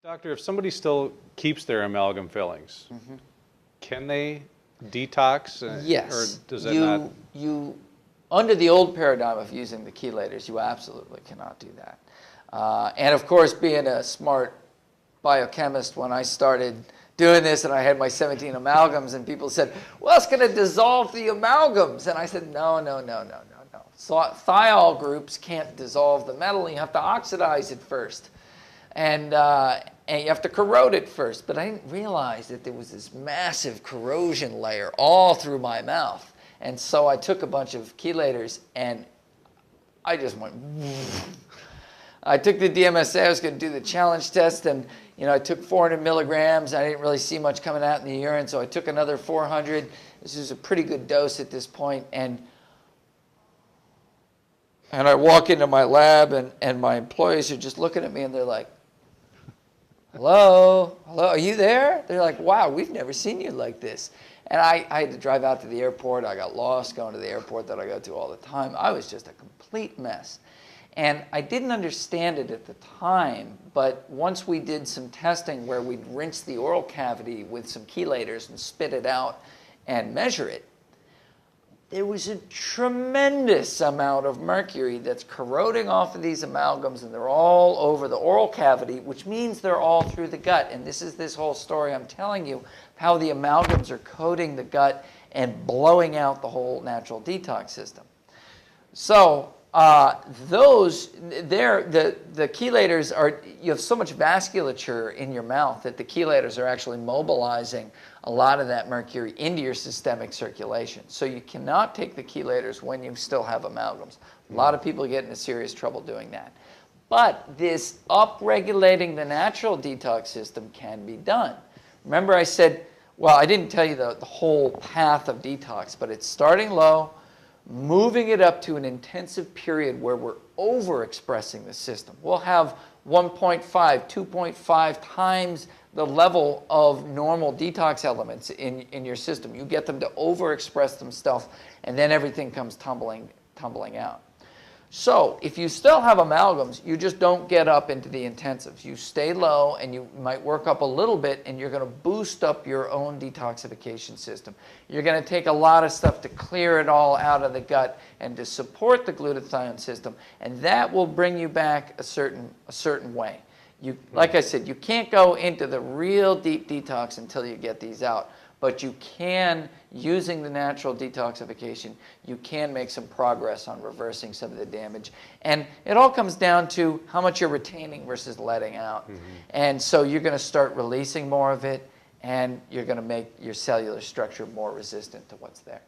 Doctor, if somebody still keeps their amalgam fillings, can they detox? Yes. Or does that not? Under the old paradigm of using the chelators, you absolutely cannot do that. And of course, being a smart biochemist, when I started doing this and I had my 17 amalgams and people said, well, it's going to dissolve the amalgams. And I said, no. So thiol groups can't dissolve the metal. You have to oxidize it first. And you have to corrode it first. But I didn't realize that there was this massive corrosion layer all through my mouth. And so I took a bunch of chelators and I just went. I took the DMSA. I was going to do the challenge test, and I took 400 milligrams. I didn't really see much coming out in the urine, so I took another 400. This is a pretty good dose at this point, and I walk into my lab, and my employees are just looking at me, and they're like, hello, are you there? They're like, wow, we've never seen you like this. And I had to drive out to the airport. I got lost going to the airport that I go to all the time. I was just a complete mess. And I didn't understand it at the time, but once we did some testing where we'd rinse the oral cavity with some chelators and spit it out and measure it, there was a tremendous amount of mercury that's corroding off of these amalgams, and they're all over the oral cavity, which means they're all through the gut. And this is this whole story I'm telling you, how the amalgams are coating the gut and blowing out the whole natural detox system. So the chelators are, you have so much vasculature in your mouth that the chelators are actually mobilizing a lot of that mercury into your systemic circulation. So you cannot take the chelators when you still have amalgams. A lot of people get into serious trouble doing that. But this upregulating the natural detox system can be done. Remember I said, well, I didn't tell you the whole path of detox, but it's starting low, moving it up to an intensive period where we're overexpressing the system. We'll have 1.5, 2.5 times the level of normal detox elements in your system. You get them to overexpress themselves, and then everything comes tumbling out. So if you still have amalgams, you just don't get up into the intensives. You stay low, and you might work up a little bit, and you're going to boost up your own detoxification system. You're going to take a lot of stuff to clear it all out of the gut and to support the glutathione system, and that will bring you back a certain way. Like I said, you can't go into the real deep detox until you get these out. But you can, using the natural detoxification, you can make some progress on reversing some of the damage. And it all comes down to how much you're retaining versus letting out. And so you're going to start releasing more of it, and you're going to make your cellular structure more resistant to what's there.